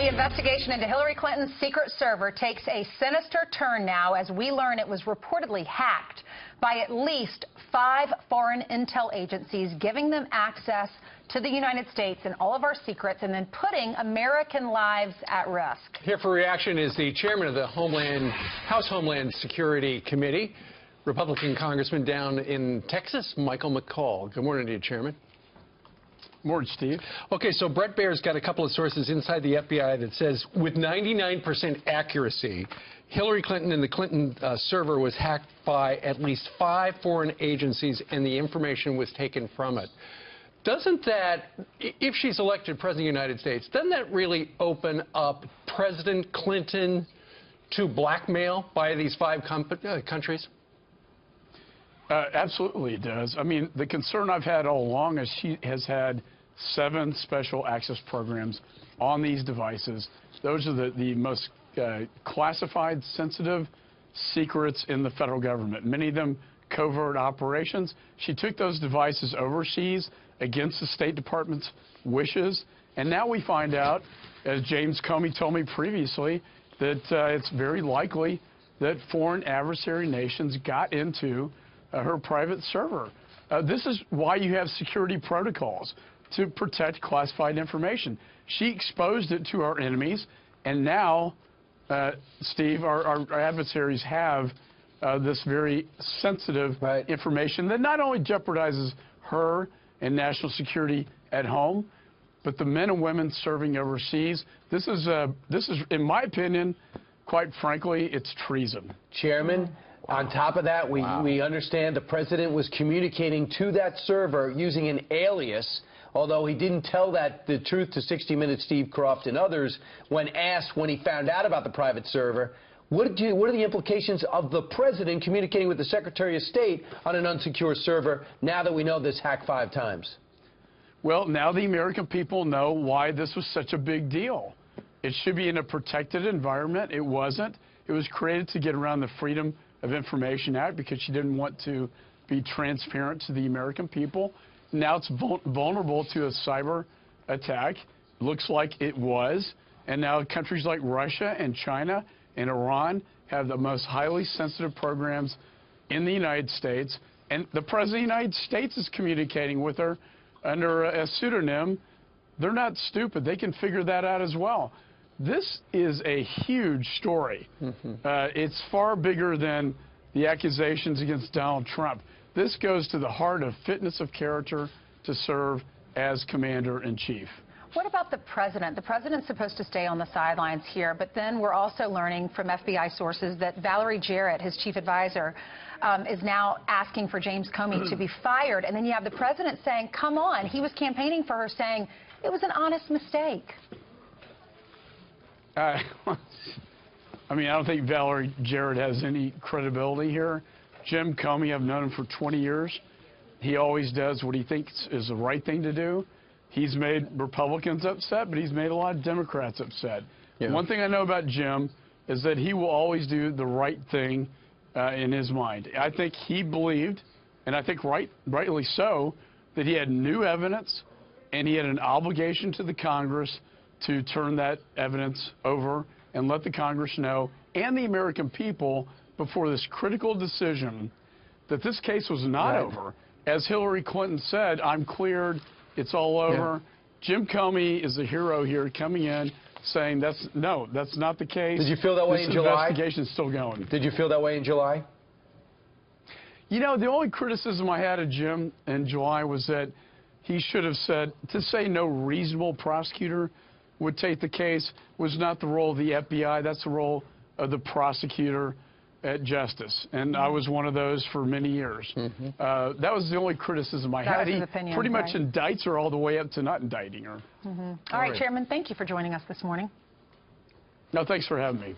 The investigation into Hillary Clinton's secret server takes a sinister turn now as we learn it was reportedly hacked by at least 5 foreign intel agencies, giving them access to the United States and all of our secrets and then putting American lives at risk. Here for reaction is the chairman of the House Homeland Security Committee, Republican Congressman down in Texas, McCaul. Good morning to you, Chairman. Morning, Steve. Okay, so Brett Baer's got a couple of sources inside the FBI that says with 99% accuracy, Hillary Clinton and the Clinton server was hacked by at least 5 foreign agencies and the information was taken from it. Doesn't that, if she's elected President of the United States, doesn't that really open up President Clinton to blackmail by these 5 countries? Absolutely it does. I mean, the concern I've had all along is she has had 7 special access programs on these devices. Those are the most classified, sensitive secrets in the federal government, many of them covert operations. She took those devices overseas against the State Department's wishes, and now we find out, as James Comey told me previously, that it's very likely that foreign adversary nations got into her private server. This is why you have security protocols, to protect classified information. She exposed it to our enemies, and now, Steve, our adversaries have this very sensitive information that not only jeopardizes her and national security at home, but the men and women serving overseas. This is, in my opinion, quite frankly, it's treason. Chairman, on top of that, we understand the president was communicating to that server using an alias, although he didn't tell the truth to 60 Minutes Steve Croft and others when asked when he found out about the private server. What are the implications of the president communicating with the Secretary of State on an unsecure server now that we know this hacked 5 times? Well, now the American people know why this was such a big deal. It should be in a protected environment. It wasn't. It was created to get around the Freedom of Information Act because she didn't want to be transparent to the American people. Now it's vulnerable to a cyber attack. Looks like it was. And now countries like Russia and China and Iran have the most highly sensitive programs in the United States. And the President of the United States is communicating with her under a pseudonym. They're not stupid. They can figure that out as well. This is a huge story. It's far bigger than the accusations against Donald Trump. This goes to the heart of fitness of character to serve as commander-in-chief. What about the president? The president's supposed to stay on the sidelines here, but then we're also learning from FBI sources that Valerie Jarrett, his chief advisor, is now asking for James Comey to be fired. And then you have the president saying, come on, he was campaigning for her, saying it was an honest mistake. I mean, I don't think Valerie Jarrett has any credibility here. Jim Comey, I've known him for 20 years. He always does what he thinks is the right thing to do. He's made Republicans upset, but he's made a lot of Democrats upset. Yeah. One thing I know about Jim is that he will always do the right thing in his mind. I think he believed, and I think rightly so, that he had new evidence and he had an obligation to the Congress to turn that evidence over and let the Congress know and the American people before this critical decision that this case was not over. As Hillary Clinton said, I'm cleared, it's all over. Jim Comey is the hero here coming in saying that's not the case. Did you feel that way in July? This investigation's still going. Did you feel that way in July? You know, the only criticism I had of Jim in July was that he should have said, to say no reasonable prosecutor would take the case was not the role of the FBI. That's the role of the prosecutor at Justice. And I was one of those for many years. That was the only criticism I had. He pretty much indicts her all the way up to not indicting her. All right, Chairman, thank you for joining us this morning. No, thanks for having me.